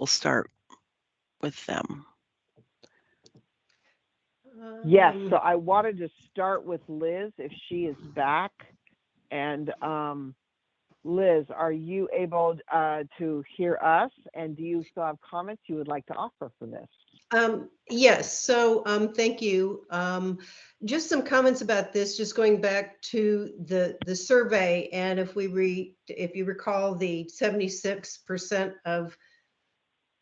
we'll start with them. Yes, so I wanted to start with Liz if she is back. And Liz, are you able to hear us? And do you still have comments you would like to offer for this? Yes, so thank you. Just some comments about this, just going back to the survey. And if you recall, the 76% of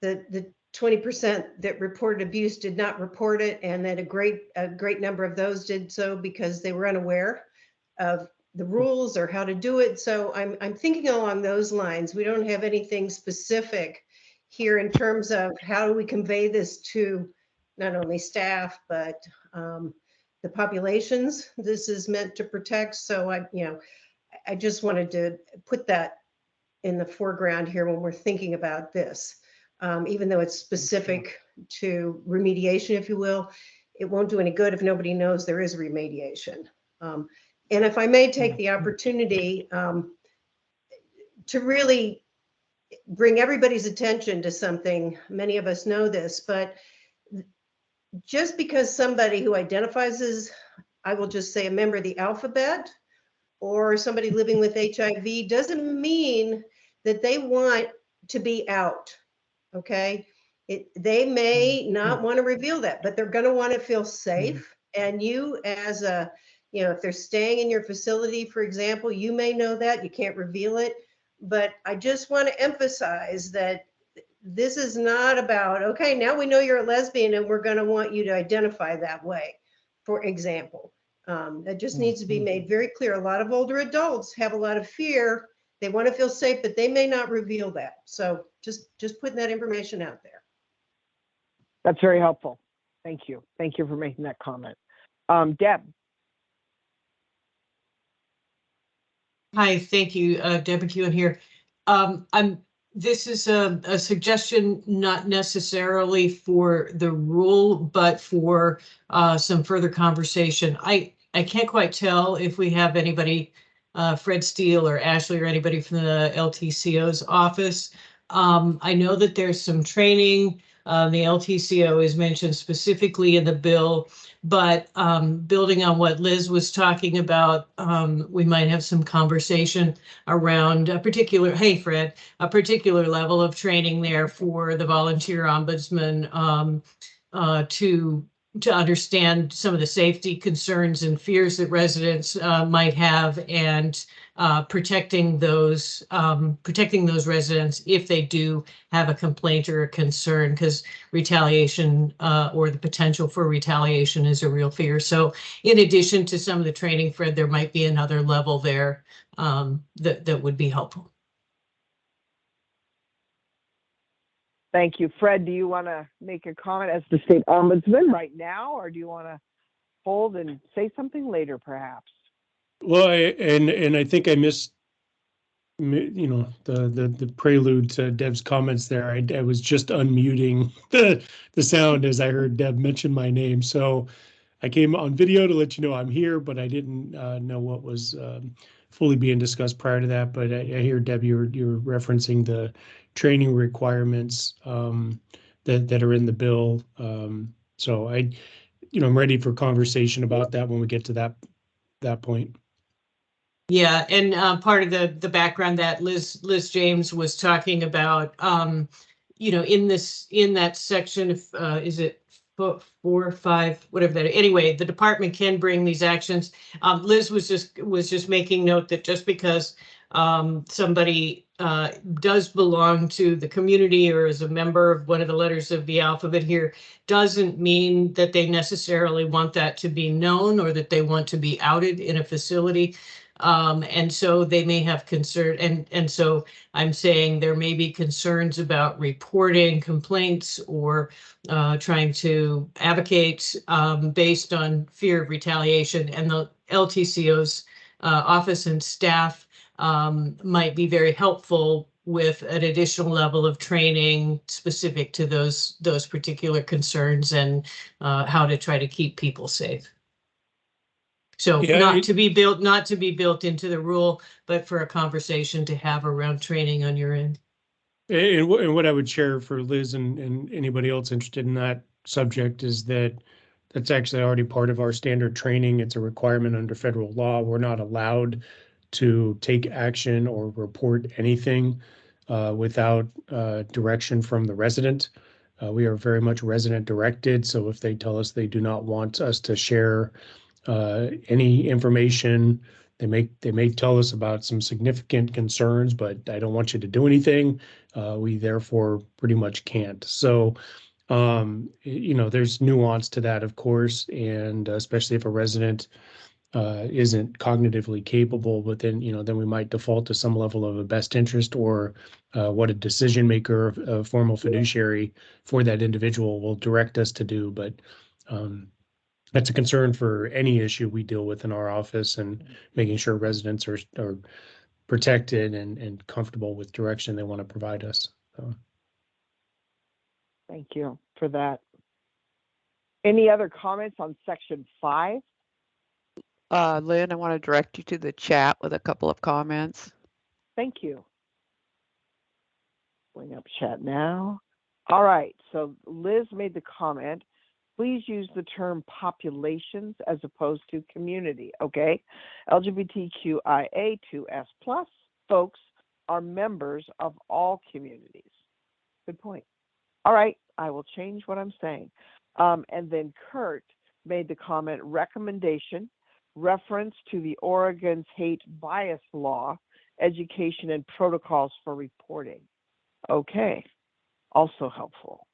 the 20% that reported abuse did not report it, and that a great number of those did so because they were unaware of the rules or how to do it. So I'm thinking along those lines. We don't have anything specific here in terms of how do we convey this to not only staff but the populations this is meant to protect. So I just wanted to put that in the foreground here when we're thinking about this. Even though it's specific to remediation, if you will, it won't do any good if nobody knows there is remediation. And if I may take the opportunity to really bring everybody's attention to something, many of us know this, but just because somebody who identifies as, I will just say, a member of the alphabet or somebody living with HIV doesn't mean that they want to be out. Okay, they may not want to reveal that, but they're going to want to feel safe. And you, as a, if they're staying in your facility, for example, you may know that you can't reveal it. But I just want to emphasize that this is not about, okay, now we know you're a lesbian and we're going to want you to identify that way, for example. That just needs to be made very clear. A lot of older adults have a lot of fear. They want to feel safe, but they may not reveal that. So just putting that information out there. That's very helpful. Thank you. Thank you for making that comment. Deb. Hi, thank you, Deb McEwen here. This is a suggestion, not necessarily for the rule, but for some further conversation. I can't quite tell if we have anybody, Fred Steele or Ashley or anybody from the LTCO's office. I know that there's some training. The LTCO is mentioned specifically in the bill, but building on what Liz was talking about, we might have some conversation around a particular, hey Fred, a particular level of training there for the volunteer ombudsman to understand some of the safety concerns and fears that residents might have, and protecting those residents if they do have a complaint or a concern, because retaliation or the potential for retaliation is a real fear. So in addition to some of the training, Fred, there might be another level there that would be helpful. Thank you. Fred, do you want to make a comment as the state ombudsman right now, or do you want to hold and say something later, perhaps? Well, I think I missed, the prelude to Deb's comments there. I was just unmuting the sound as I heard Deb mention my name. So I came on video to let you know I'm here, but I didn't know what was fully being discussed prior to that. But I hear, Deb, you're referencing the training requirements that are in the bill. So I'm ready for conversation about that when we get to that point. Yeah, and part of the background that Liz James was talking about, in that section of is it 4 or 5, whatever that. Anyway, the department can bring these actions. Liz was just making note that just because somebody does belong to the community or is a member of one of the letters of the alphabet here doesn't mean that they necessarily want that to be known or that they want to be outed in a facility. And so they may have concern, and so I'm saying there may be concerns about reporting complaints or trying to advocate based on fear of retaliation, and the LTCO's office and staff might be very helpful with an additional level of training specific to those particular concerns and how to try to keep people safe. So yeah, not to be built into the rule, but for a conversation to have around training on your end. And what I would share for Liz and anybody else interested in that subject is that that's actually already part of our standard training. It's a requirement under federal law. We're not allowed to take action or report anything without direction from the resident. We are very much resident directed. So if they tell us they do not want us to share any information, they may tell us about some significant concerns, but I don't want you to do anything. We therefore pretty much can't. So there's nuance to that, of course, and especially if a resident isn't cognitively capable, but then we might default to some level of a best interest or what a decision maker, a formal fiduciary for that individual will direct us to do. But that's a concern for any issue we deal with in our office, and making sure residents are protected and comfortable with direction they want to provide us. So. Thank you for that. Any other comments on section 5? Lynn, I want to direct you to the chat with a couple of comments. Thank you. Bring up chat now. All right, so Liz made the comment, please use the term populations as opposed to community, okay? LGBTQIA2S+ folks are members of all communities. Good point. All right, I will change what I'm saying. And then Kurt made the comment, recommendation, reference to the Oregon's hate bias law, education and protocols for reporting. Okay, also helpful.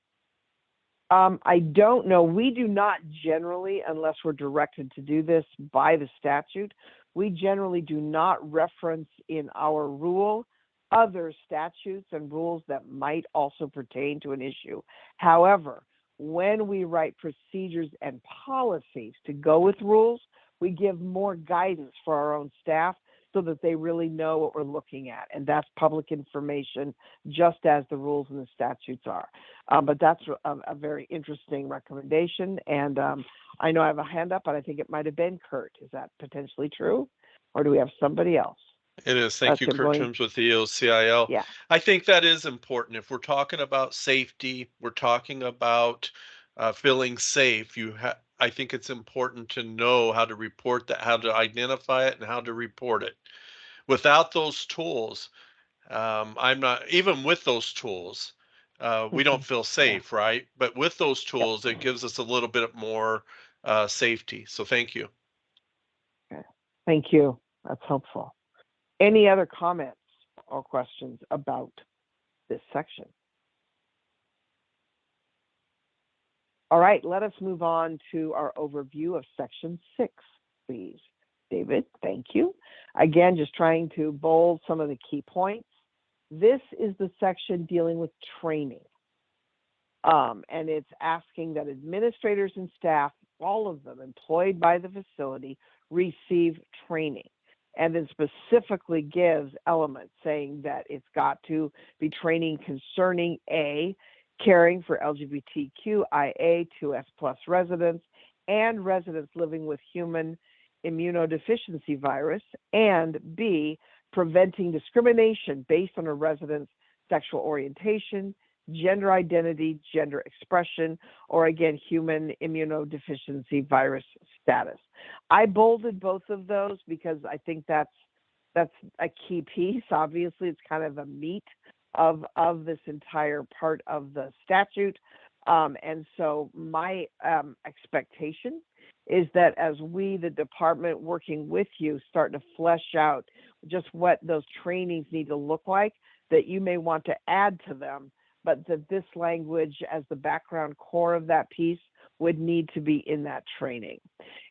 I don't know, we do not generally, unless we're directed to do this by the statute, we generally do not reference in our rule other statutes and rules that might also pertain to an issue. However, when we write procedures and policies to go with rules, we give more guidance for our own staff so that they really know what we're looking at. And that's public information, just as the rules and the statutes are. But that's a very interesting recommendation. And I know I have a hand up, but I think it might have been Kurt. Is that potentially true? Or do we have somebody else? It is. Thank you, Kurt Toombs with the EOCIL. Yeah. I think that is important. If we're talking about safety, we're talking about feeling safe. I think it's important to know how to report that, how to identify it, and how to report it. Without those tools, I'm not, even with those tools, we don't feel safe, right? But with those tools, it gives us a little bit more safety. So thank you. Okay. Thank you. That's helpful. Any other comments or questions about this section? All right, let us move on to our overview of section 6, please. David, thank you. Again, just trying to bold some of the key points. This is the section dealing with training. And it's asking that administrators and staff, all of them employed by the facility, receive training. And then specifically gives elements saying that it's got to be training concerning A, caring for LGBTQIA2S+ residents and residents living with human immunodeficiency virus, and B, preventing discrimination based on a resident's sexual orientation, gender identity, gender expression, or again, human immunodeficiency virus status. I bolded both of those because I think that's a key piece. Obviously, it's kind of the meat of this entire part of the statute. And so my expectation is that as we, the department working with you, start to flesh out just what those trainings need to look like, that you may want to add to them, but that this language as the background core of that piece would need to be in that training.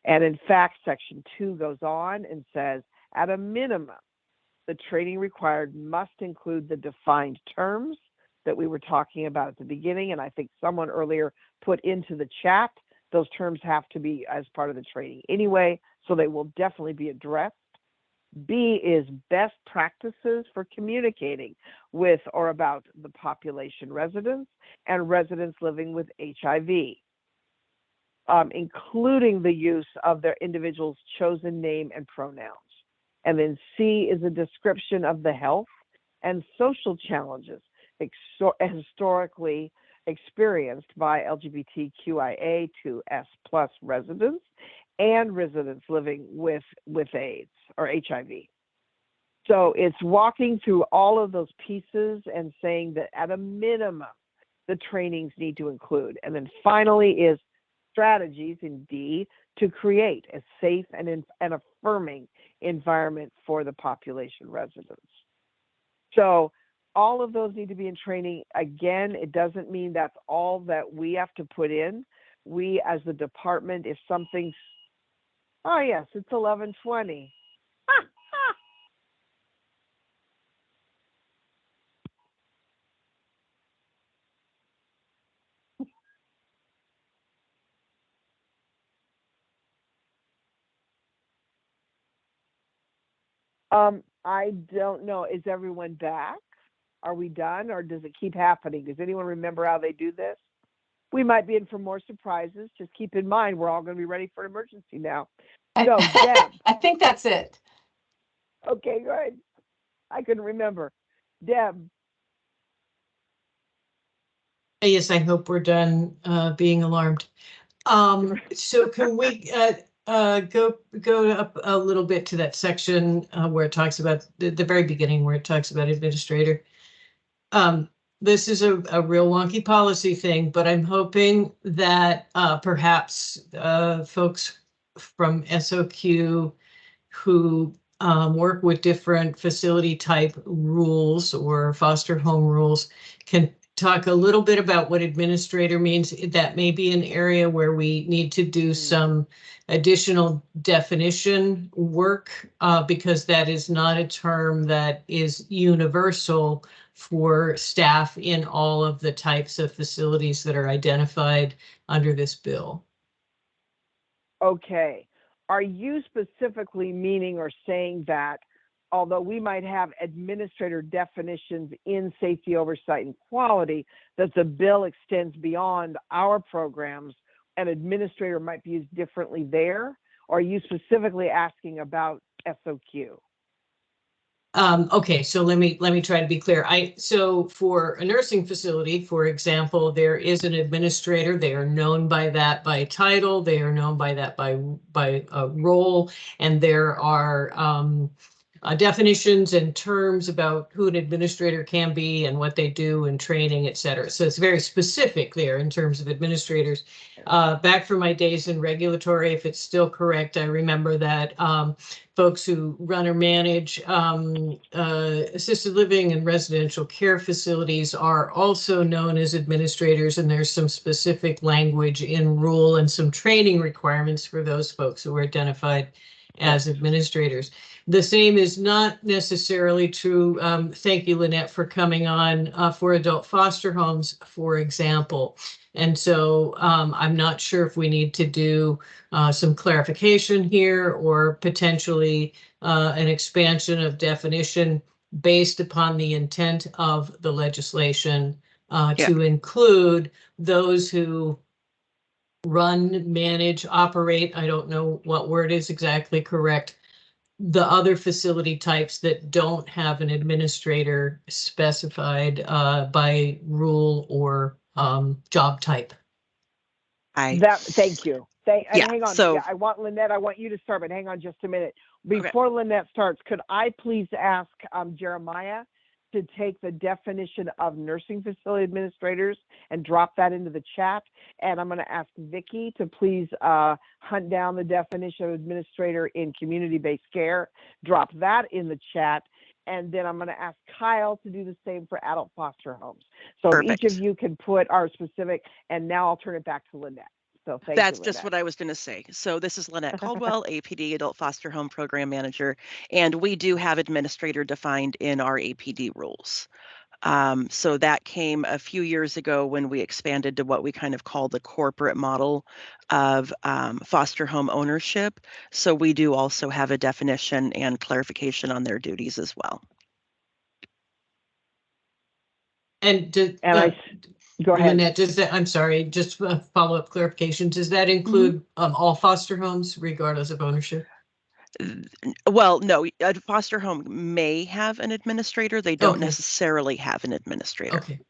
And in fact, section 2 goes on and says, at a minimum, the training required must include the defined terms that we were talking about at the beginning. And I think someone earlier put into the chat, those terms have to be as part of the training anyway, so they will definitely be addressed. B is best practices for communicating with or about the population residents and residents living with HIV, including the use of their individual's chosen name and pronouns. And then C is a description of the health and social challenges historically experienced by LGBTQIA2S+ residents and residents living with AIDS or HIV. So it's walking through all of those pieces and saying that at a minimum, the trainings need to include. And then finally is strategies in D to create a safe and affirming environment for the population residents. So all of those need to be in training. Again, it doesn't mean that's all that we have to put in. We as the department, if something's, oh yes, it's 11:20. I don't know. Is everyone back? Are we done, or does it keep happening? Does anyone remember how they do this? We might be in for more surprises. Just keep in mind, we're all going to be ready for an emergency now. So, Deb. I think that's it. Okay, good. I couldn't remember. Deb. Yes, I hope we're done being alarmed. So can we go up a little bit to that section where it talks about the very beginning, where it talks about administrator. This is a real wonky policy thing, but I'm hoping that perhaps folks from SOQ who work with different facility type rules or foster home rules can talk a little bit about what administrator means. That may be an area where we need to do some additional definition work because that is not a term that is universal for staff in all of the types of facilities that are identified under this bill. Okay. Are you specifically meaning or saying that although we might have administrator definitions in safety, oversight, and quality, that the bill extends beyond our programs and administrator might be used differently there? Or are you specifically asking about SOQ? Okay, so let me try to be clear. So for a nursing facility, for example, there is an administrator. They are known by that by title. They are known by that by role, and there are definitions and terms about who an administrator can be and what they do and training, et cetera. So it's very specific there in terms of administrators. Back from my days in regulatory, if it's still correct, I remember that folks who run or manage assisted living and residential care facilities are also known as administrators, and there's some specific language in rule and some training requirements for those folks who are identified as administrators. The same is not necessarily true. Thank you, Lynette, for coming on for adult foster homes, for example. And so I'm not sure if we need to do some clarification here or potentially an expansion of definition based upon the intent of the legislation to include those who run, manage, operate, I don't know what word is exactly correct, the other facility types that don't have an administrator specified by rule or job type. Thank you. Hang on. So I want Lynette, I want you to start, but hang on just a minute. Before Lynette starts, could I please ask Jeremiah to take the definition of nursing facility administrators and drop that into the chat? And I'm going to ask Vicki to please hunt down the definition of administrator in community-based care, drop that in the chat. And then I'm going to ask Kyle to do the same for adult foster homes. So if each of you can put our specific, and now I'll turn it back to Lynette. So thank you, That's Lynette. just what I was going to say. So this is Lynette Caldwell, APD Adult Foster Home Program Manager, and we do have administrator defined in our APD rules. So that came a few years ago when we expanded to what we kind of call the corporate model of foster home ownership. So we do also have a definition and clarification on their duties as well. And go ahead. Lynette, does that, I'm sorry, just follow-up clarification. Does that include all foster homes regardless of ownership? Well, no, a foster home may have an administrator. They don't Okay. necessarily have an administrator. Okay.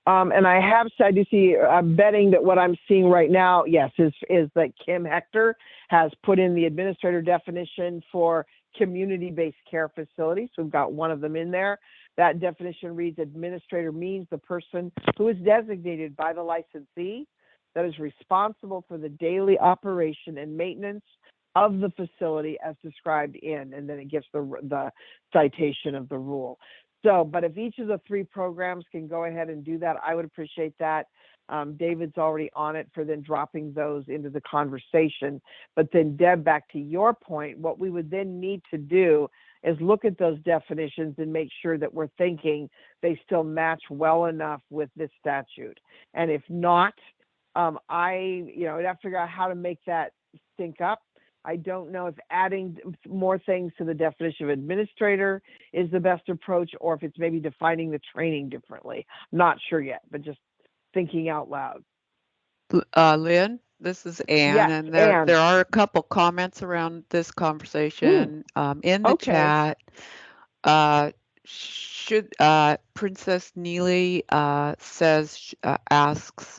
And I have said, you see, I'm betting that what I'm seeing right now, yes, is that Kim Hector has put in the administrator definition for community-based care facilities. So we've got one of them in there. That definition reads, administrator means the person who is designated by the licensee that is responsible for the daily operation and maintenance of the facility as described in, and then it gives the citation of the rule. So, but if each of the 3 programs can go ahead and do that, I would appreciate that. David's already on it for then dropping those into the conversation. But then Deb, back to your point, what we would then need to do is look at those definitions and make sure that we're thinking they still match well enough with this statute. And if not, I'd have to figure out how to make that sync up. I don't know if adding more things to the definition of administrator is the best approach, or if it's maybe defining the training differently. Not sure yet, but just thinking out loud. Lynn, this is Anne, Yes, and Anne. there are a couple comments around this conversation in the Okay. chat. Should Princess Neely asks,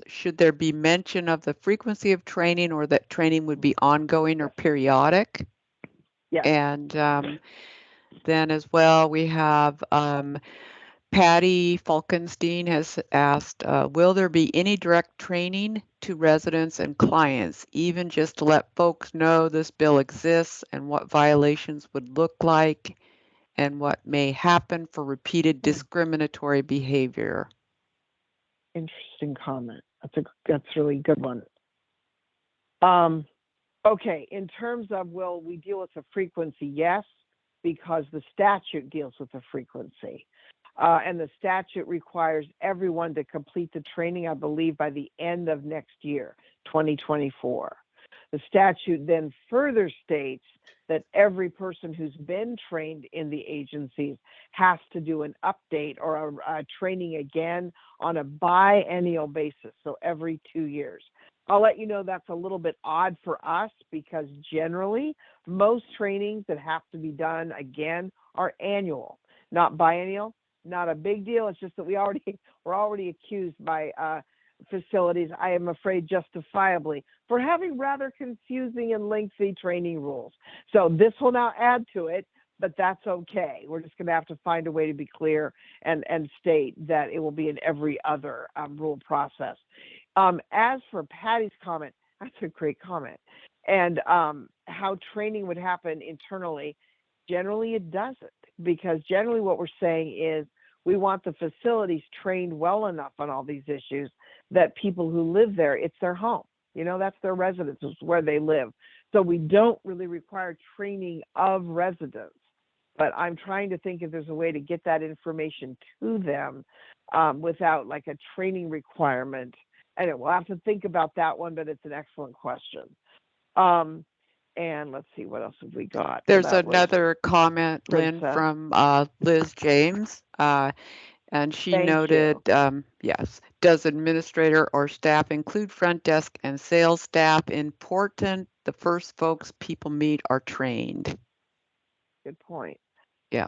should there be mention of the frequency of training, or that training would be ongoing or periodic? Yes. And then as well, we have Patty Falkenstein has asked, will there be any direct training to residents and clients, even just to let folks know this bill exists and what violations would look like and what may happen for repeated discriminatory behavior? Interesting comment. That's a really good one. Okay, in terms of will we deal with the frequency? Yes, because the statute deals with the frequency. And the statute requires everyone to complete the training, I believe, by the end of next year, 2024. The statute then further states that every person who's been trained in the agencies has to do an update or a training again on a biennial basis, so every 2 years. I'll let you know that's a little bit odd for us because generally most trainings that have to be done again are annual, not biennial. Not a big deal. It's just that we're already accused by facilities, I am afraid justifiably, for having rather confusing and lengthy training rules. So this will now add to it, but that's okay. We're just going to have to find a way to be clear and state that it will be in every other rule process. As for Patty's comment, that's a great comment. And how training would happen internally, generally it doesn't, because generally what we're saying is we want the facilities trained well enough on all these issues that people who live there, it's their home. You know, that's their residence, it's where they live. So we don't really require training of residents, but I'm trying to think if there's a way to get that information to them without like a training requirement. And we'll have to think about that one, but it's an excellent question. And let's see, what else have we got? There's another comment, Lynn, from Liz James. And she noted, yes, does administrator or staff include front desk and sales staff? Important, the first folks people meet are trained. Good point. Yeah.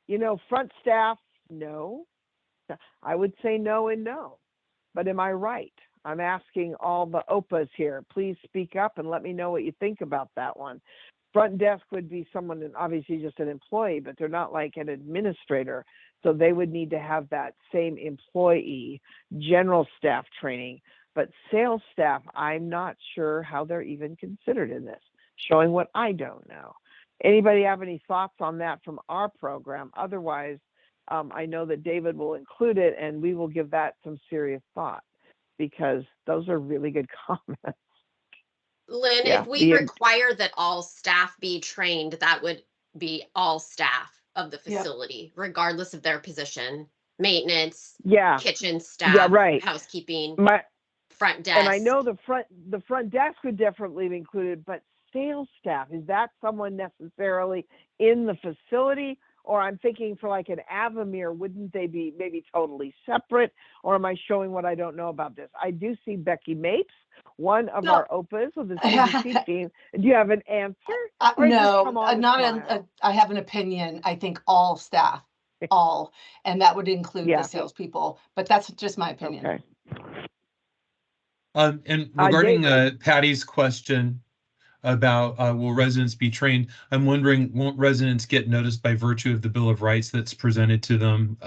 You know, front staff, no. I would say no and no. But am I right? I'm asking all the OPAs here. Please speak up and let me know what you think about that one. Front desk would be someone, obviously just an employee, but they're not like an administrator. So they would need to have that same employee general staff training. But sales staff, I'm not sure how they're even considered in this, showing what I don't know. Anybody have any thoughts on that from our program? Otherwise, I know that David will include it and we will give that some serious thought, because those are really good comments. Lynn, if we require that all staff be trained, that would be all staff of the facility, regardless of their position, maintenance, kitchen staff, housekeeping, front desk. And I know the front desk would definitely be included, but sales staff, is that someone necessarily in the facility, Or I'm thinking for like an Avamere, wouldn't they be maybe totally separate? Or am I showing what I don't know about this? I do see Becky Mapes, one of our OPAs with the CDC team. Do you have an answer? Or no, not I have an opinion. I think all staff, and that would include the salespeople, but that's just my opinion. Okay. And regarding Patty's question about will residents be trained, I'm wondering, won't residents get noticed by virtue of the Bill of Rights that's presented to them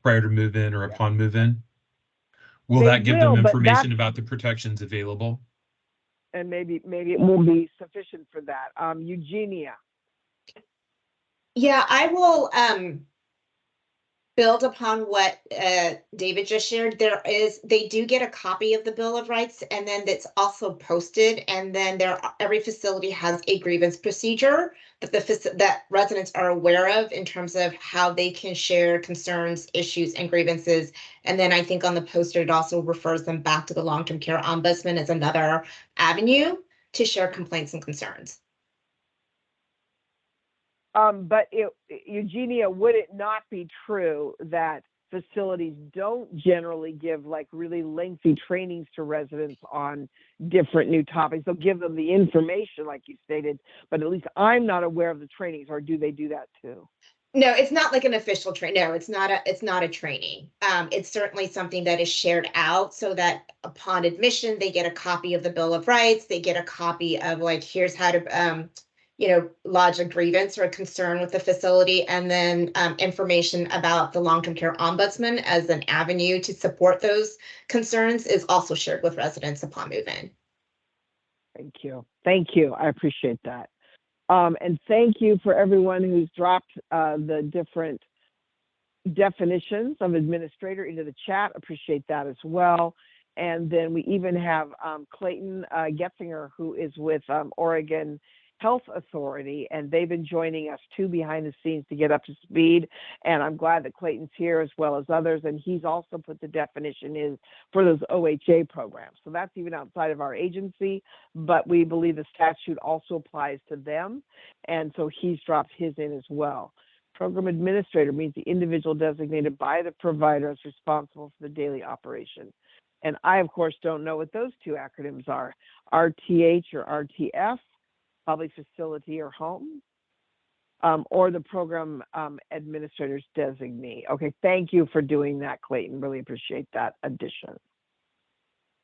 prior to move-in or upon move-in? Will that give them information about the protections available? And maybe it won't be sufficient for that. Eugenia. Yeah, I will build upon what David just shared. They do get a copy of the Bill of Rights, and then it's also posted. And then every facility has a grievance procedure that residents are aware of in terms of how they can share concerns, issues, and grievances. And then I think on the poster, it also refers them back to the long-term care ombudsman as another avenue to share complaints and concerns. But Eugenia, would it not be true that facilities don't generally give like really lengthy trainings to residents on different new topics? They'll give them the information, like you stated, but at least I'm not aware of the trainings, or do they do that too? No, it's not like an official training. No, it's not a training. It's certainly something that is shared out so that upon admission, they get a copy of the Bill of Rights. They get a copy of like, here's how to, lodge a grievance or a concern with the facility, and then information about the long-term care ombudsman as an avenue to support those concerns is also shared with residents upon move-in. Thank you. I appreciate that. And thank you for everyone who's dropped the different definitions of administrator into the chat. Appreciate that as well. And then we even have Clayton Getzinger, who is with Oregon Health Authority, and they've been joining us too behind the scenes to get up to speed. And I'm glad that Clayton's here as well as others. And he's also put the definition in for those OHA programs. So that's even outside of our agency, but we believe the statute also applies to them. And so he's dropped his in as well. Program administrator means the individual designated by the provider as responsible for the daily operation. And I, of course, don't know what those two acronyms are, RTH or RTF, public facility or home, or the program administrator's designee. Okay, thank you for doing that, Clayton. Really appreciate that addition.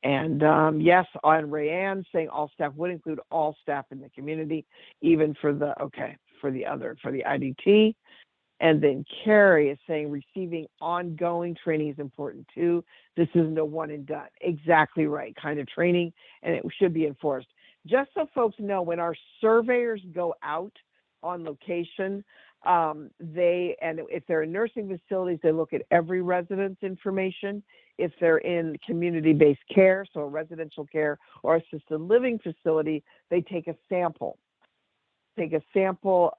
And yes, on Rayanne saying all staff would include all staff in the community, even for the IDT. And then Carrie is saying receiving ongoing training is important too. This isn't a one and done. Exactly right, kind of training, and it should be enforced. Just so folks know, when our surveyors go out on location, and if they're in nursing facilities, they look at every resident's information. If they're in community-based care, so a residential care or assisted living facility, they take a sample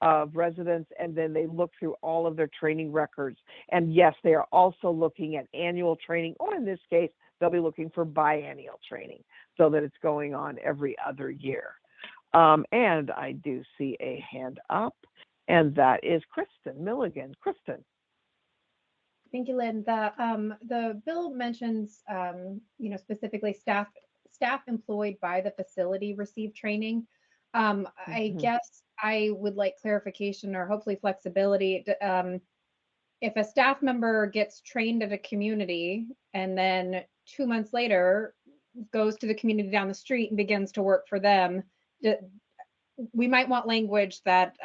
of residents, and then they look through all of their training records. And yes, they are also looking at annual training, or in this case, they'll be looking for biennial training so that it's going on every other year. And I do see a hand up, and that is Kristen Milligan. Kristen. Thank you, Lynn. The bill mentions, specifically staff employed by the facility receive training. I guess I would like clarification or hopefully flexibility. If a staff member gets trained at a community and then 2 months later goes to the community down the street and begins to work for them, we might want language that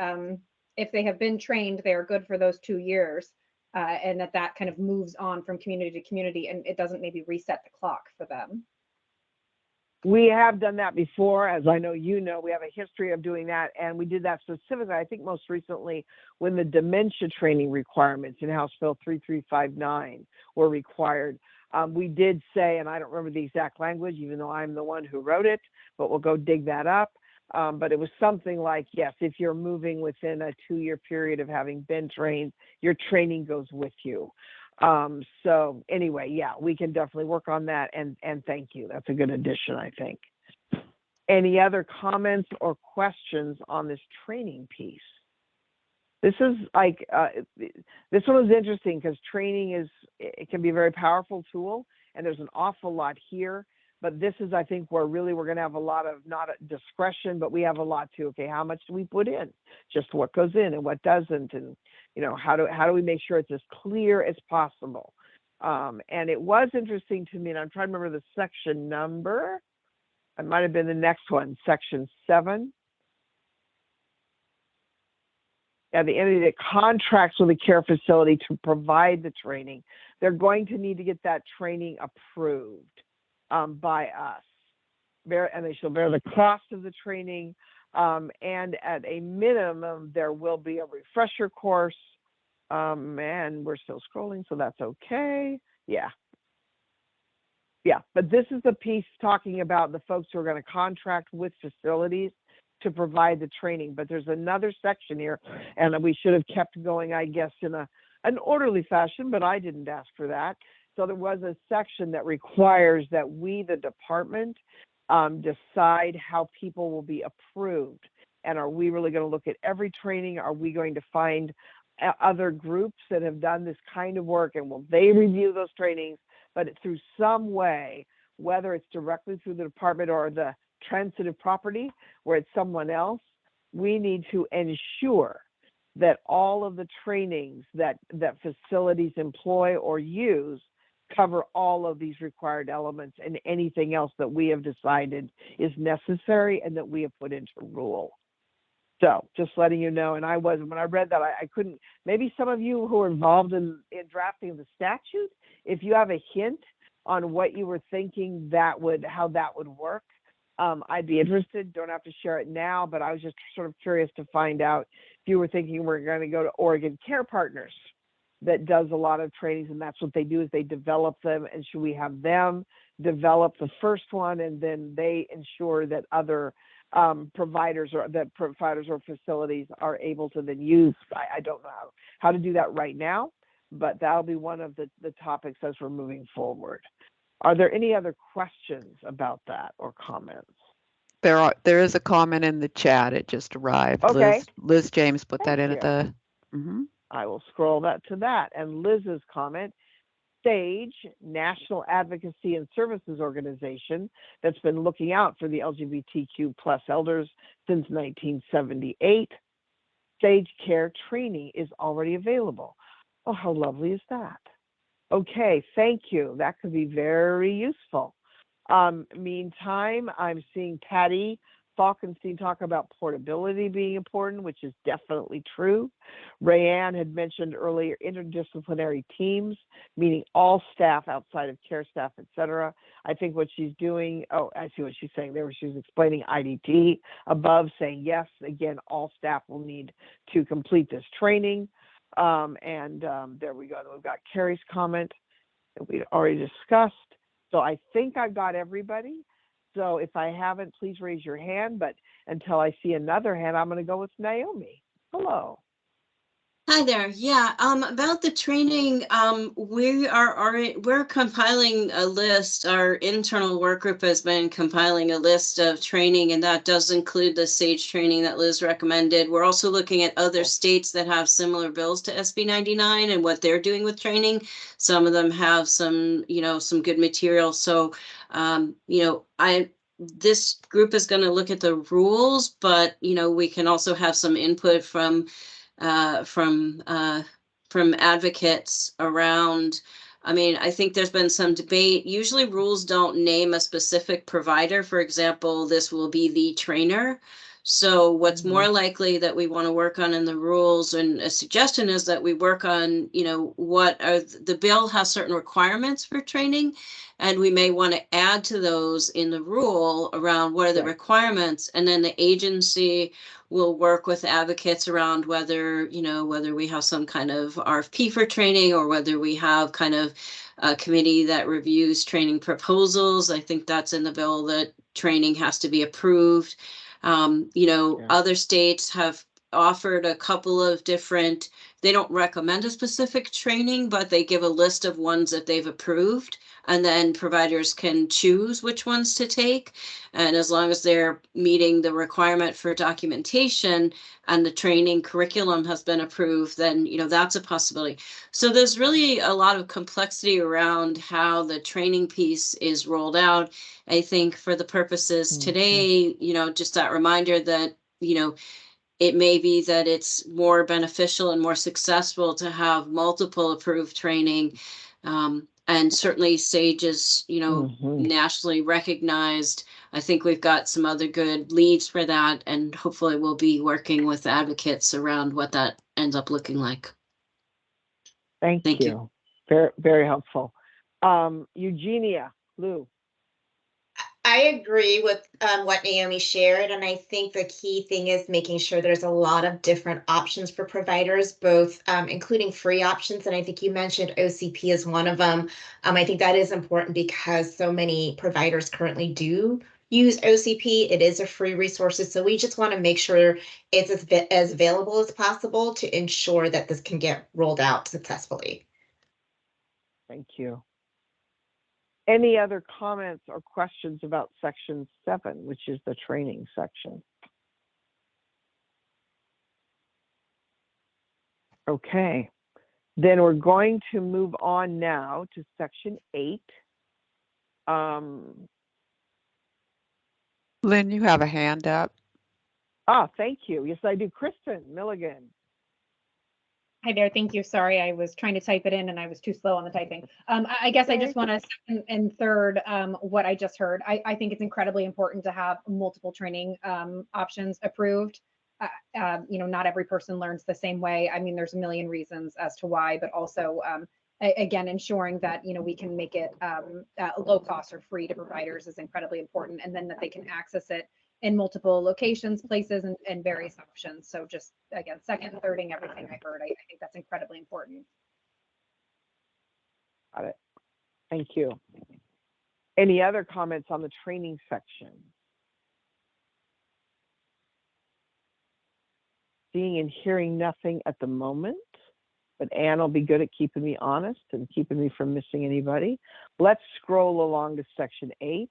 if they have been trained, they are good for those 2 years, and that kind of moves on from community to community, and it doesn't maybe reset the clock for them. We have done that before, as I know you know. We have a history of doing that, and we did that specifically, I think most recently, when the dementia training requirements in House Bill 3359 were required. We did say, and I don't remember the exact language, even though I'm the one who wrote it, but we'll go dig that up. But it was something like, yes, if you're moving within a 2-year period of having been trained, your training goes with you. So anyway, yeah, we can definitely work on that, and thank you. That's a good addition, I think. Any other comments or questions on this training piece? This is like, this one was interesting because training it can be a very powerful tool, and there's an awful lot here. But this is, I think, where really we're going to have a lot of not discretion, but we have a lot to, okay, how much do we put in? Just what goes in and what doesn't, and how do we make sure it's as clear as possible? And it was interesting to me, and I'm trying to remember the section number. It might have been the next one, section 7. Yeah, the entity that contracts with a care facility to provide the training, they're going to need to get that training approved by us. And they shall bear the cost of the training. And at a minimum, there will be a refresher course. And we're still scrolling, so that's okay. Yeah. Yeah, but this is the piece talking about the folks who are going to contract with facilities to provide the training. But there's another section here, and we should have kept going, I guess, in an orderly fashion, but I didn't ask for that. So there was a section that requires that we, the department, decide how people will be approved. And are we really going to look at every training? Are we going to find other groups that have done this kind of work, and will they review those trainings? But through some way, whether it's directly through the department or the transitive property where it's someone else, we need to ensure that all of the trainings that facilities employ or use cover all of these required elements and anything else that we have decided is necessary and that we have put into rule. So just letting you know, and when I read that, I couldn't, maybe some of you who are involved in drafting the statute, if you have a hint on what you were thinking how that would work, I'd be interested. Don't have to share it now, but I was just sort of curious to find out if you were thinking we're going to go to Oregon Care Partners that does a lot of trainings, and that's what they do, is they develop them, and should we have them develop the first one and then they ensure that other providers or facilities are able to then use. I don't know how to do that right now, but that'll be one of the topics as we're moving forward. Are there any other questions about that or comments? There is a comment in the chat. It just arrived. Okay. Liz James put Thank that in you. at the. I will scroll that to that. And Liz's comment, SAGE, National Advocacy and Services Organization, that's been looking out for the LGBTQ plus elders since 1978. SAGE Care training is already available. Oh, how lovely is that? Okay, thank you. That could be very useful. Meantime, I'm seeing Patty Falkenstein talk about portability being important, which is definitely true. Rayanne had mentioned earlier interdisciplinary teams, meaning all staff outside of care staff, et cetera. I think what she's doing, I see what she's saying there. She was explaining IDT above, saying yes, again, all staff will need to complete this training. There we go. We've got Carrie's comment that we already discussed. So I think I've got everybody. So if I haven't, please raise your hand. But until I see another hand, I'm going to go with Naomi. Hello. Hi there. Yeah, about the training, we're compiling a list. Our internal work group has been compiling a list of training, and that does include the SAGE training that Liz recommended. We're also looking at other states that have similar bills to SB 99 and what they're doing with training. Some of them have some good material. So, this group is going to look at the rules, but, we can also have some input from advocates around. I think there's been some debate. Usually rules don't name a specific provider. For example, this will be the trainer. So what's more likely that we want to work on in the rules, and a suggestion is that we work on, the bill has certain requirements for training, and we may want to add to those in the rule around what are the requirements, and then the agency will work with advocates around whether we have some kind of RFP for training, or whether we have kind of a committee that reviews training proposals. I think that's in the bill, that training has to be approved. Other states have offered a couple of different, they don't recommend a specific training, but they give a list of ones that they've approved. And then providers can choose which ones to take. And as long as they're meeting the requirement for documentation and the training curriculum has been approved, then, you know, that's a possibility. So there's really a lot of complexity around how the training piece is rolled out. I think for the purposes today, you know, just that reminder that, you know, it may be that it's more beneficial and more successful to have multiple approved training. And certainly SAGE is, you know, nationally recognized. I think we've got some other good leads for that, and hopefully we'll be working with advocates around what that ends up looking like. Thank you. Very, very helpful. Eugenia, Lou. I agree with what Naomi shared, and I think the key thing is making sure there's a lot of different options for providers, both including free options, and I think you mentioned OCP is one of them. I think that is important because so many providers currently do use OCP. It is a free resource, so we just want to make sure it's as available as possible to ensure that this can get rolled out successfully. Thank you. Any other comments or questions about section 7, which is the training section? Okay, then we're going to move on now to section 8. Lynn, you have a hand up. Thank you. Yes, I do. Kristen Milligan. Hi there. Thank you. Sorry, I was trying to type it in and I was too slow on the typing. I guess I just want to second and third what I just heard. I think it's incredibly important to have multiple training options approved. You know, not every person learns the same way. I mean, there's a million reasons as to why, but also, again, ensuring that, you know, we can make it low cost or free to providers is incredibly important, and then that they can access it in multiple locations, places, and various options. So just, again, second and thirding everything I heard. I think that's incredibly important. Got it. Thank you. Any other comments on the training section? Seeing and hearing nothing at the moment, but Anne will be good at keeping me honest and keeping me from missing anybody. Let's scroll along to section 8.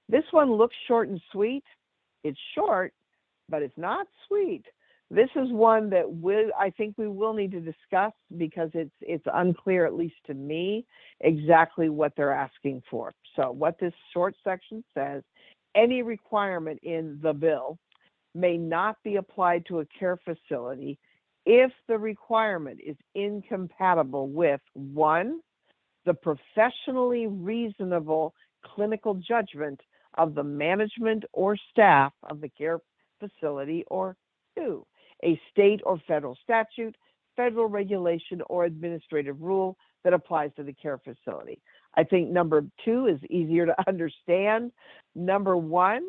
This one looks short and sweet. It's short, but it's not sweet. This is one that I think we will need to discuss because it's unclear, at least to me, exactly what they're asking for. So what this short section says, any requirement in the bill may not be applied to a care facility if the requirement is incompatible with 1, the professionally reasonable clinical judgment of the management or staff of the care facility, or 2, a state or federal statute, federal regulation, or administrative rule that applies to the care facility. I think number 2 is easier to understand. Number 1,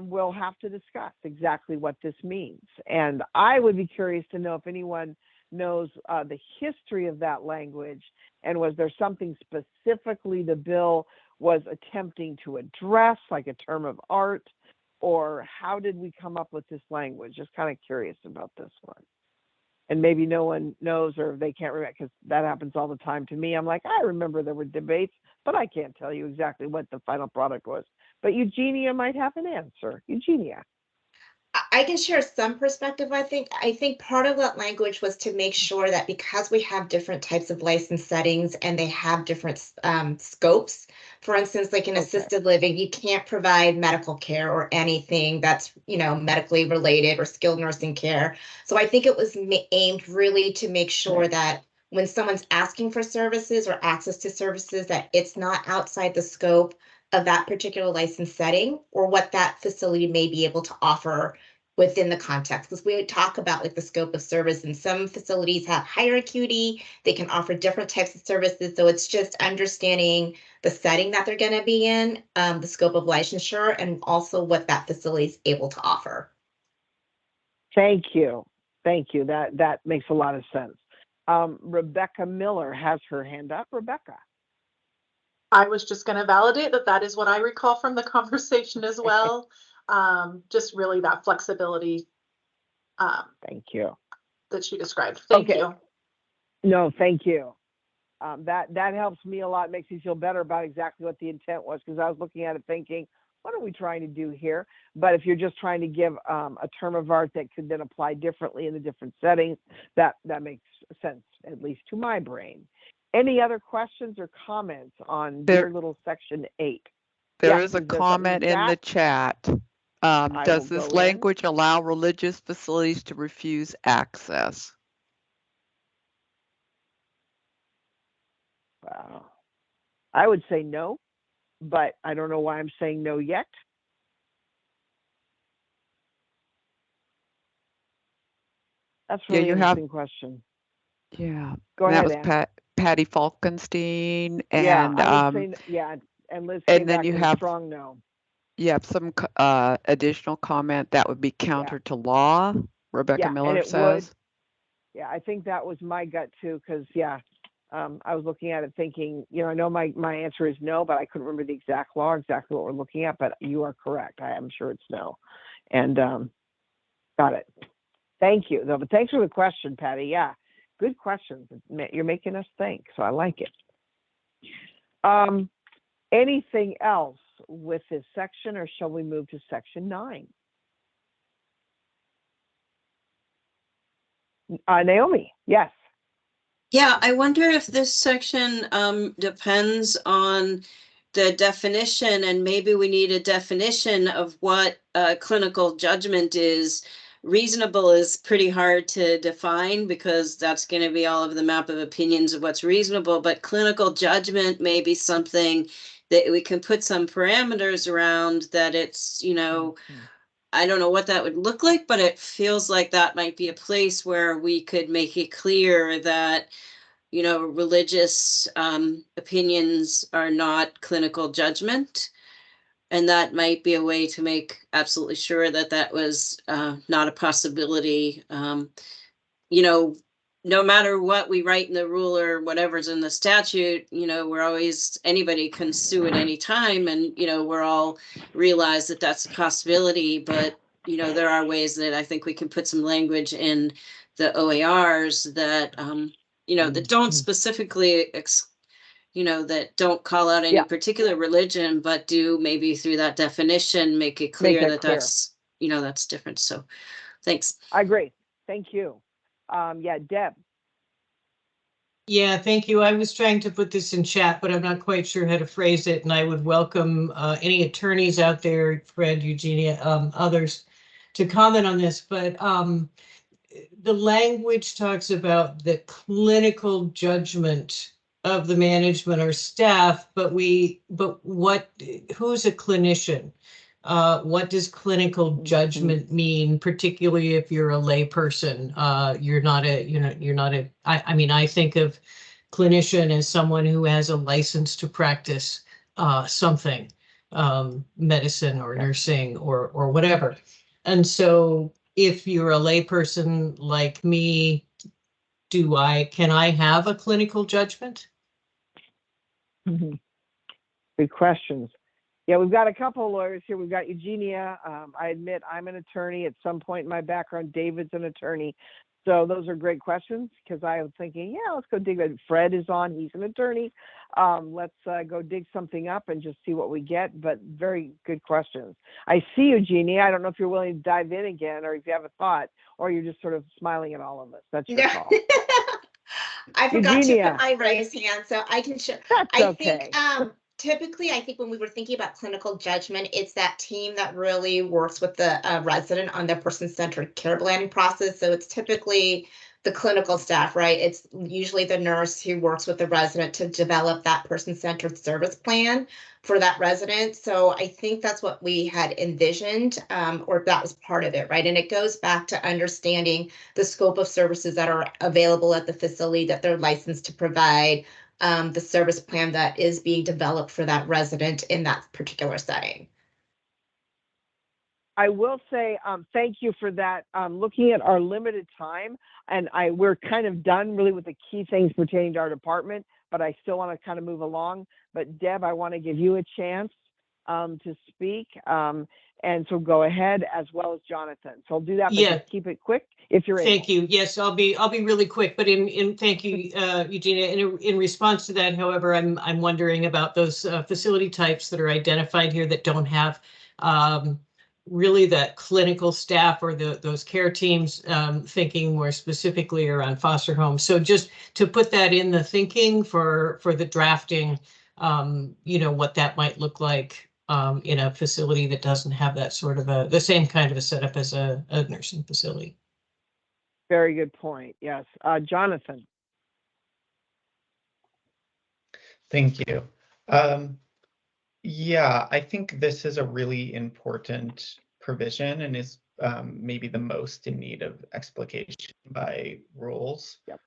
we'll have to discuss exactly what this means. And I would be curious to know if anyone knows the history of that language, and was there something specifically the bill was attempting to address, like a term of art, or how did we come up with this language? Just kind of curious about this one. And maybe no one knows, or they can't remember, because that happens all the time to me. I'm like, I remember there were debates, but I can't tell you exactly what the final product was. But Eugenia might have an answer. Eugenia. I can share some perspective. I think part of that language was to make sure that because we have different types of license settings and they have different scopes, for instance, like in assisted living, you can't provide medical care or anything that's, you know, medically related or skilled nursing care. So I think it was aimed really to make sure that when someone's asking for services or access to services, that it's not outside the scope of that particular license setting or what that facility may be able to offer within the context. Because we talk about like the scope of service, and some facilities have higher acuity, they can offer different types of services. So it's just understanding the setting that they're going to be in, the scope of licensure, and also what that facility is able to offer. Thank you. Thank you. That makes a lot of sense. Rebecca Miller has her hand up. Rebecca. I was just going to validate that is what I recall from the conversation as well. Just really that flexibility Thank you. That she described. Thank you. No, thank you. That helps me a lot, makes me feel better about exactly what the intent was, because I was looking at it thinking, what are we trying to do here? But if you're just trying to give a term of art that could then apply differently in the different settings, that makes sense, at least to my brain. Any other questions or comments on dear little section 8? There is a comment in the chat. Does this language allow religious facilities to refuse access? Wow. I would say no, but I don't know why I'm saying no yet. That's really an interesting question. Yeah. Go ahead, That was Patty Falkenstein, yeah, and I would say, and Liz came and then back you with have a strong no. You have some additional comment that would be counter to law, Rebecca Miller says. Yeah, I think that was my gut too, because I was looking at it thinking, I know my answer is no, but I couldn't remember the exact law, exactly what we're looking at, but you are correct. I am sure it's no. And got it. Thank you. But thanks for the question, Patty. Yeah, good questions. You're making us think, so I like it. Anything else with this section, or shall we move to section 9? Naomi, yes. Yeah, I wonder if this section depends on the definition, and maybe we need a definition of what clinical judgment is. Reasonable is pretty hard to define because that's going to be all of the map of opinions of what's reasonable, but clinical judgment may be something that we can put some parameters around, that it's, I don't know what that would look like, but it feels like that might be a place where we could make it clear that, religious opinions are not clinical judgment. And that might be a way to make absolutely sure that that was not a possibility. No matter what we write in the rule or whatever's in the statute, we're always, anybody can sue at any time. And, we're all realize that that's a possibility. But, there are ways that I think we can put some language in the OARs that, that don't specifically that don't call out any particular religion, but do maybe through that definition make it clear that that's that's different. So thanks. I agree. Thank you. Deb. Yeah, thank you. I was trying to put this in chat, but I'm not quite sure how to phrase it. And I would welcome any attorneys out there, Fred, Eugenia, others, to comment on this. But the language talks about the clinical judgment of the management or staff, but who's a clinician? What does clinical judgment mean, particularly if you're a lay person? I think of clinician as someone who has a license to practice something, medicine or nursing or whatever. And so if you're a lay person like me, can I have a clinical judgment? Good questions. Yeah, we've got a couple of lawyers here. We've got Eugenia. I admit I'm an attorney. At some point in my background, David's an attorney. So those are great questions, because I was thinking, let's go dig it. Fred is on. He's an attorney. Let's go dig something up and just see what we get. But very good questions. I see Eugenia. I don't know if you're willing to dive in again, or if you have a thought, or you're just sort of smiling at all of us. That's your call. I forgot to put my raised hand, so I can share. That's okay. Think typically, I think when we were thinking about clinical judgment, it's that team that really works with the resident on the person-centered care planning process. So it's typically the clinical staff, right? It's usually the nurse who works with the resident to develop that person-centered service plan for that resident. So I think that's what we had envisioned, or that was part of it, right? And it goes back to understanding the scope of services that are available at the facility that they're licensed to provide, the service plan that is being developed for that resident in that particular setting. I will say thank you for that. Looking at our limited time, and we're kind of done really with the key things pertaining to our department, but I still want to kind of move along. But Deb, I want to give you a chance to speak. And so go ahead, as well as Jonathan. So I'll do that, but Yeah. just keep it quick if you're able. Thank you. Yes, I'll be really quick, but thank you, Eugenia. In response to that, however, I'm wondering about those facility types that are identified here that don't have really that clinical staff or those care teams, thinking more specifically around foster homes. So just to put that in the thinking for the drafting, what that might look like in a facility that doesn't have that sort of the same kind of a setup as a nursing facility. Very good point. Yes. Jonathan. Thank you. Yeah, I think this is a really important provision and is maybe the most in need of explication by rules. Yep.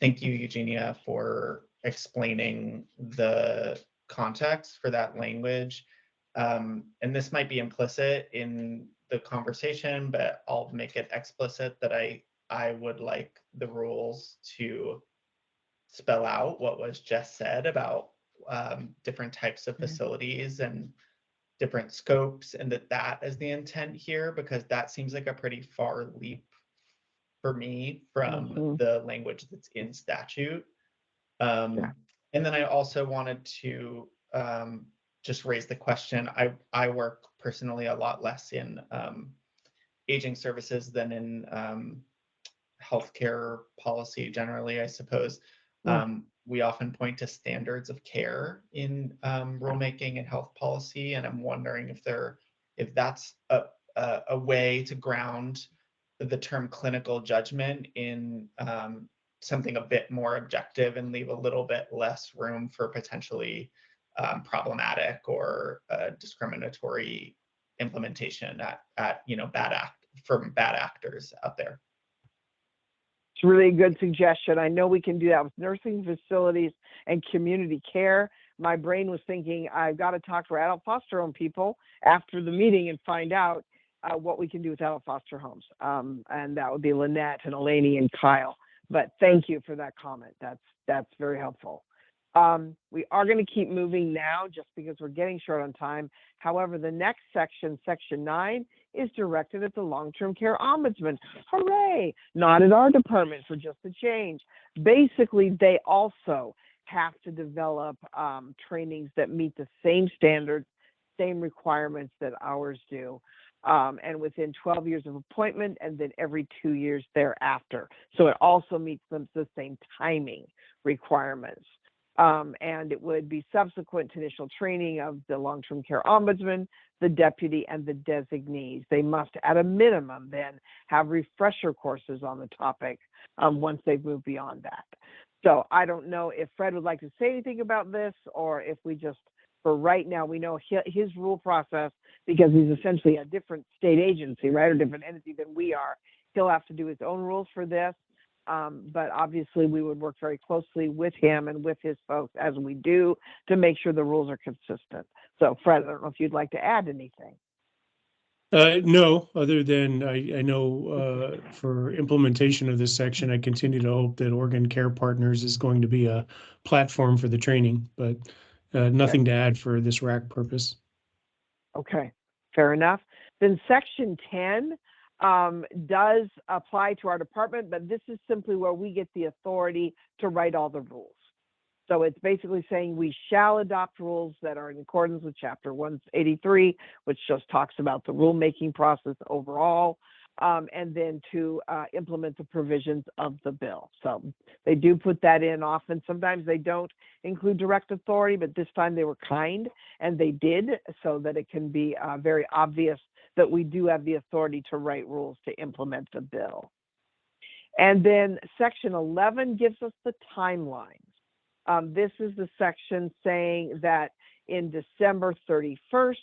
Thank you, Eugenia, for explaining the context for that language. And this might be implicit in the conversation, but I'll make it explicit that I would like the rules to spell out what was just said about different types of facilities and different scopes, and that is the intent here, because that seems like a pretty far leap for me from the language that's in statute. And then I also wanted to just raise the question. I work personally a lot less in aging services than in healthcare policy generally, I suppose. We often point to standards of care in rulemaking and health policy, and I'm wondering if that's a way to ground the term clinical judgment in something a bit more objective and leave a little bit less room for potentially problematic or discriminatory implementation from bad actors out there. It's really a good suggestion. I know we can do that with nursing facilities and community care. My brain was thinking, I've got to talk to our adult foster home people after the meeting and find out what we can do with adult foster homes. And that would be Lynette and Eleni and Kyle. But thank you for that comment. That's very helpful. We are going to keep moving now just because we're getting short on time. However, the next section, section 9, is directed at the long-term care ombudsman. Hooray! Not at our department, for just a change. Basically, they also have to develop trainings that meet the same standards, same requirements that ours do. And within 12 years of appointment, and then every 2 years thereafter. So it also meets the same timing requirements. And it would be subsequent to initial training of the long-term care ombudsman, the deputy, and the designees. They must, at a minimum, then have refresher courses on the topic once they've moved beyond that. So I don't know if Fred would like to say anything about this, or if we just, for right now, we know his rule process, because he's essentially a different state agency, right, or different entity than we are. He'll have to do his own rules for this. But obviously we would work very closely with him and with his folks, as we do, to make sure the rules are consistent. So Fred, I don't know if you'd like to add anything. No, other than I know for implementation of this section, I continue to hope that Oregon Care Partners is going to be a platform for the training, but nothing to add for this RAC purpose. Okay, fair enough. Then section 10 does apply to our department, but this is simply where we get the authority to write all the rules. So it's basically saying we shall adopt rules that are in accordance with Chapter 183, which just talks about the rulemaking process overall, and then to implement the provisions of the bill. So they do put that in often. Sometimes they don't include direct authority, but this time they were kind, and they did, so that it can be very obvious that we do have the authority to write rules to implement the bill. And then section 11 gives us the timelines. This is the section saying that in December 31st,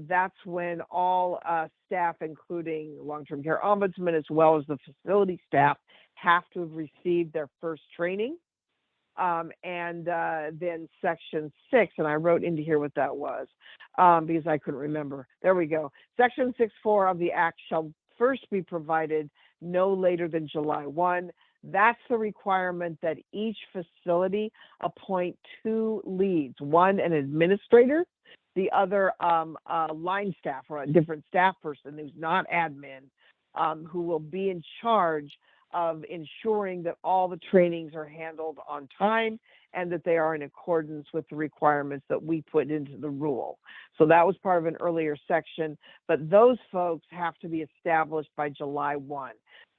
that's when all staff, including long-term care ombudsman, as well as the facility staff, have to have received their first training. And then section 6, and I wrote into here what that was because I couldn't remember. There we go. Section 6.4 of the Act shall first be provided no later than July 1. That's the requirement that each facility appoint 2 leads, one an administrator the other line staff or a different staff person who's not admin, who will be in charge of ensuring that all the trainings are handled on time and that they are in accordance with the requirements that we put into the rule. So that was part of an earlier section, but those folks have to be established by July 1.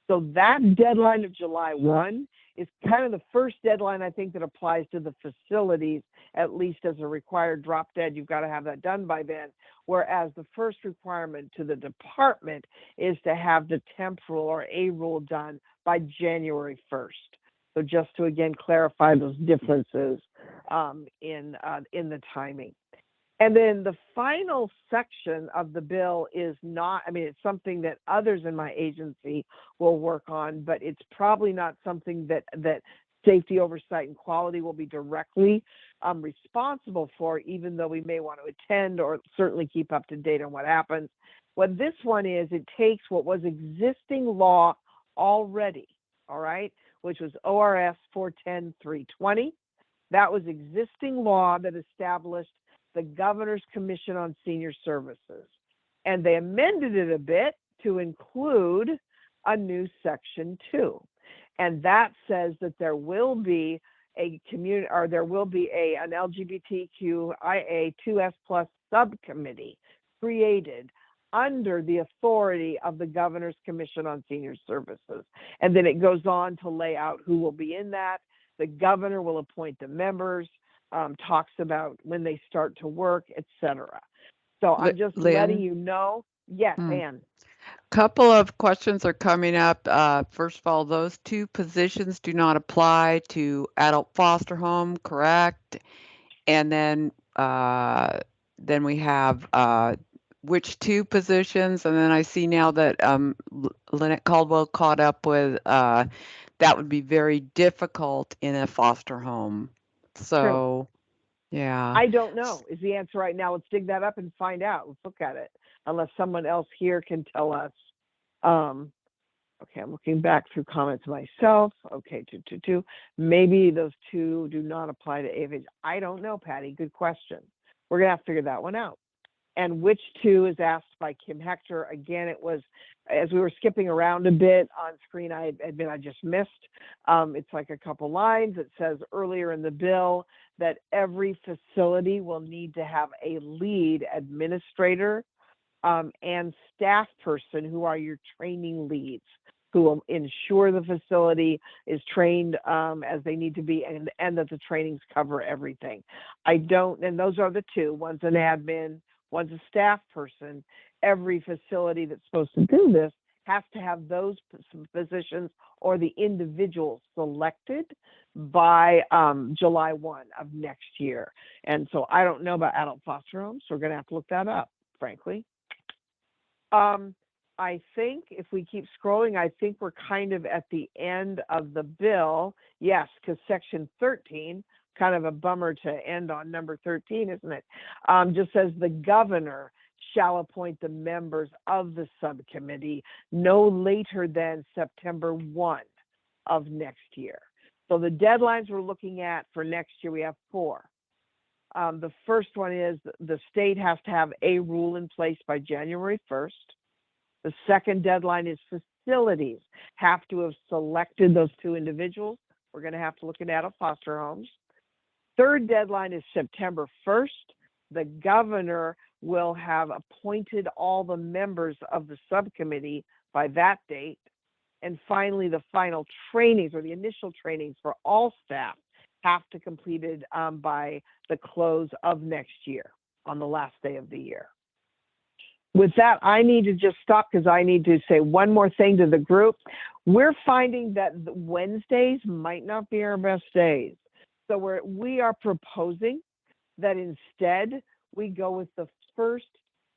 So that deadline of July 1 is kind of the first deadline I think that applies to the facilities, at least as a required drop dead. You've got to have that done by then. Whereas the first requirement to the department is to have the temporal or A rule done by January 1st. So just to again clarify those differences in the timing. And then the final section of the bill is not, I mean, it's something that others in my agency will work on, but it's probably not something that safety oversight and quality will be directly responsible for, even though we may want to attend or certainly keep up to date on what happens. What this one is, it takes what was existing law already, all right, which was ORS 410-320. That was existing law that established the Governor's Commission on Senior Services. And they amended it a bit to include a new section 2. And that says that there will be a community, or there will be an LGBTQIA 2S+ subcommittee created under the authority of the Governor's Commission on Senior Services. And then it goes on to lay out who will be in that. The governor will appoint the members, talks about when they start to work, etc. So I'm just letting you know. Yes, Ann. Couple of questions are coming up. First of all, those 2 positions do not apply to adult foster home, correct? And then we have which 2 positions, and then I see now that Lynette Caldwell caught up with that would be very difficult in a foster home. So, True. Yeah. I don't know is the answer right now. Let's dig that up and find out. Let's look at it. Unless someone else here can tell us. Okay, I'm looking back through comments myself. Okay, 2. Maybe those 2 do not apply to AFH. I don't know, Patty. Good question. We're gonna have to figure that one out. And which 2 is asked by Kim Hector. Again, it was, as we were skipping around a bit on screen, I admit I just missed. It's like a couple lines. It says earlier in the bill that every facility will need to have a lead administrator and staff person who are your training leads, who will ensure the facility is trained as they need to be and that the trainings cover everything. And those are the 2. One's an admin, one's a staff person. Every facility that's supposed to do this has to have those positions or the individuals selected by July 1 of next year. And so I don't know about adult foster homes, so we're going to have to look that up, frankly. I think if we keep scrolling, I think we're kind of at the end of the bill. Yes, because section 13, kind of a bummer to end on number 13, isn't it? Just says the governor shall appoint the members of the subcommittee no later than September 1 of next year. So the deadlines we're looking at for next year, we have 4. The first one is the state has to have a rule in place by January 1st. The second deadline is facilities have to have selected those 2 individuals. We're going to have to look at adult foster homes. Third deadline is September 1st. The governor will have appointed all the members of the subcommittee by that date. And finally, the final trainings or the initial trainings for all staff have to completed by the close of next year on the last day of the year. With that, I need to just stop because I need to say one more thing to the group. We're finding that Wednesdays might not be our best days. So we are proposing that instead we go with the first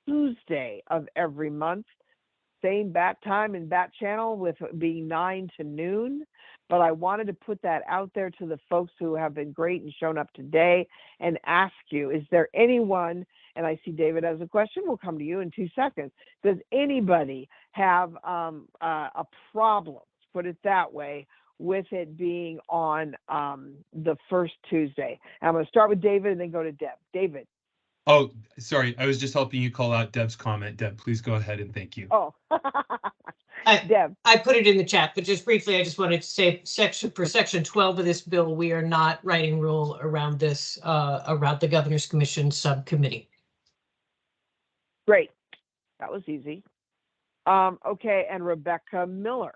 Tuesday of every month. Same bat time and bat channel with it being 9 to noon. But I wanted to put that out there to the folks who have been great and shown up today and ask you, is there anyone, and I see David has a question, we'll come to you in 2 seconds. Does anybody have a problem, put it that way, with it being on the first Tuesday? And I'm going to start with David and then go to Deb. David. Oh, sorry. I was just helping you call out Deb's comment. Deb, please go ahead and thank you. Oh, Deb. I put it in the chat, but just briefly, I just wanted to say for section 12 of this bill, we are not writing rule around this, around the Governor's Commission subcommittee. Great. That was easy. Okay, and Rebecca Miller.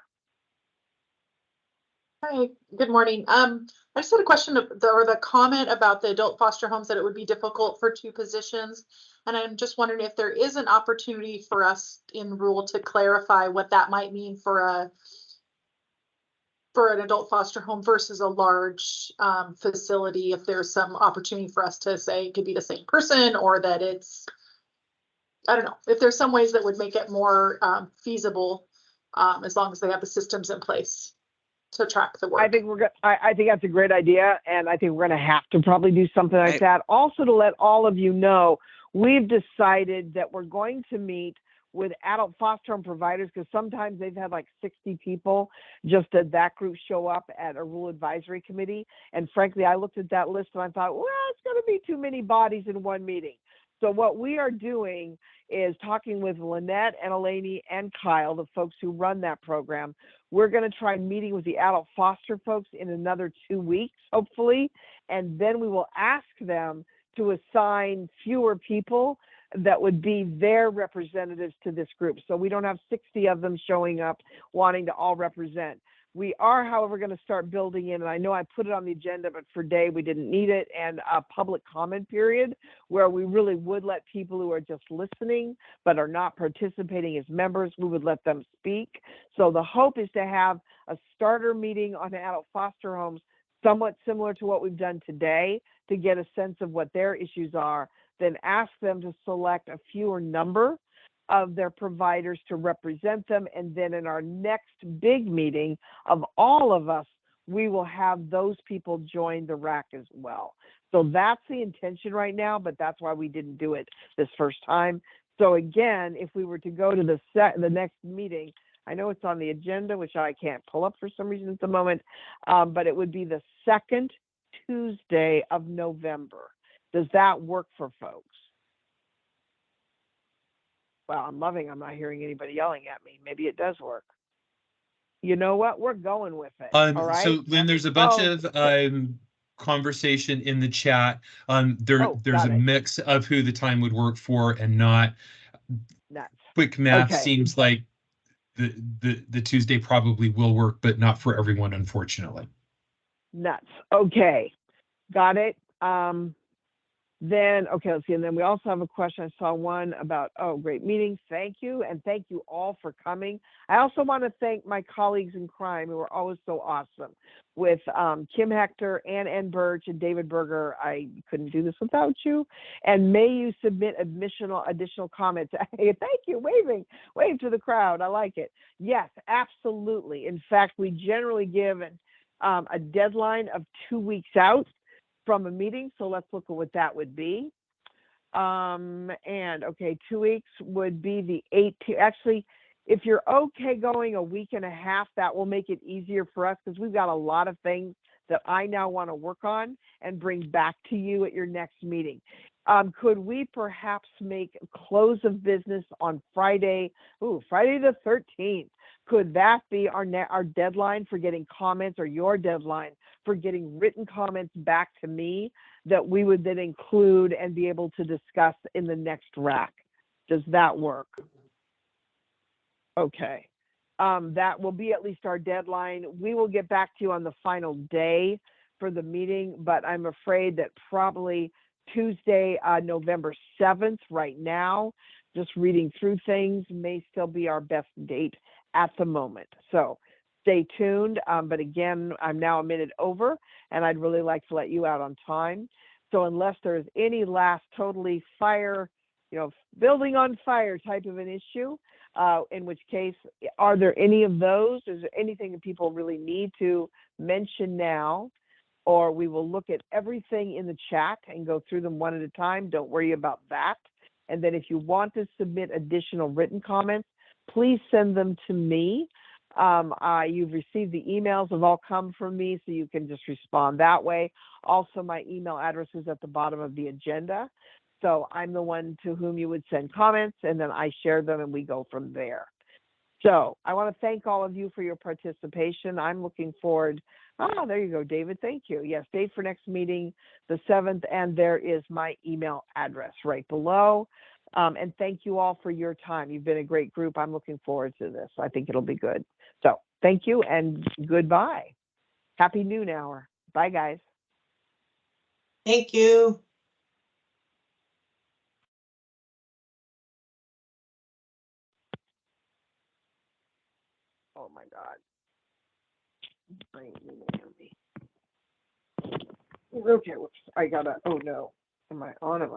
Hi, good morning. I just had a question or the comment about the adult foster homes, that it would be difficult for 2 positions. And I'm just wondering if there is an opportunity for us in rule to clarify what that might mean for an adult foster home versus a large facility, if there's some opportunity for us to say it could be the same person, or that it's, I don't know, if there's some ways that would make it more feasible, as long as they have the systems in place to track the work. I think I think that's a great idea, and I think we're going to have to probably do something like that. Also, to let all of you know, we've decided that we're going to meet with adult foster home providers, because sometimes they've had like 60 people just at that group show up at a rule advisory committee. And frankly, I looked at that list and I thought, well, it's going to be too many bodies in one meeting. So what we are doing is talking with Lynette and Eleni and Kyle, the folks who run that program. We're going to try meeting with the adult foster folks in another 2 weeks, hopefully. And then we will ask them to assign fewer people that would be their representatives to this group. So we don't have 60 of them showing up wanting to all represent. We are, however, going to start building in, and I know I put it on the agenda, but for day we didn't need it, and a public comment period where we really would let people who are just listening but are not participating as members, we would let them speak. So the hope is to have a starter meeting on adult foster homes somewhat similar to what we've done today, to get a sense of what their issues are, then ask them to select a fewer number of their providers to represent them. And then in our next big meeting of all of us, we will have those people join the RAC as well. So that's the intention right now, but that's why we didn't do it this first time. So again, if we were to go to the next meeting, I know it's on the agenda, which I can't pull up for some reason at the moment, but it would be the second Tuesday of November. Does that work for folks? Well, I'm not hearing anybody yelling at me. Maybe it does work. You know what? We're going with it. All right. So Lynn, there's a bunch of conversation in the chat. There's a mix of who the time would work for and not. Quick math seems like the Tuesday probably will work, but not for everyone, unfortunately. Nuts. Okay. Got it. Then, okay, let's see. And then we also have a question. I saw one about, great meeting. Thank you. And thank you all for coming. I also want to thank my colleagues in crime who are always so awesome, with Kim Hector, Ann Birch, and David Berger. I couldn't do this without you. And may you submit additional comments. Hey, thank you. Wave to the crowd. I like it. Yes, absolutely. In fact, we generally give a deadline of 2 weeks out from a meeting. So let's look at what that would be. And okay, 2 weeks would be the 18th. Actually, if you're okay going a week and a half, that will make it easier for us, because we've got a lot of things that I now want to work on and bring back to you at your next meeting. Could we perhaps make close of business on Friday? Friday the 13th. Could that be our deadline for getting comments, or your deadline for getting written comments back to me that we would then include and be able to discuss in the next RAC? Does that work? Okay. That will be at least our deadline. We will get back to you on the final day for the meeting, but I'm afraid that probably Tuesday, November 7th right now, just reading through things, may still be our best date at the moment. So stay tuned. But again, I'm now a minute over, and I'd really like to let you out on time. So unless there's any last totally fire, building on fire type of an issue, in which case, are there any of those? Is there anything that people really need to mention now? Or we will look at everything in the chat and go through them one at a time. Don't worry about that. And then if you want to submit additional written comments, please send them to me. You've received the emails have all come from me, so you can just respond that way. Also, my email address is at the bottom of the agenda. So I'm the one to whom you would send comments, and then I share them and we go from there. So I want to thank all of you for your participation. I'm looking forward. Ah, there you go, David. Thank you. Yes, date for next meeting, the 7th, and there is my email address right below. And thank you all for your time. You've been a great group. I'm looking forward to this. I think it'll be good. So thank you and goodbye. Happy noon hour. Bye, guys. Thank you. Oh my God. Okay, whoops. I gotta, oh no. Am I on?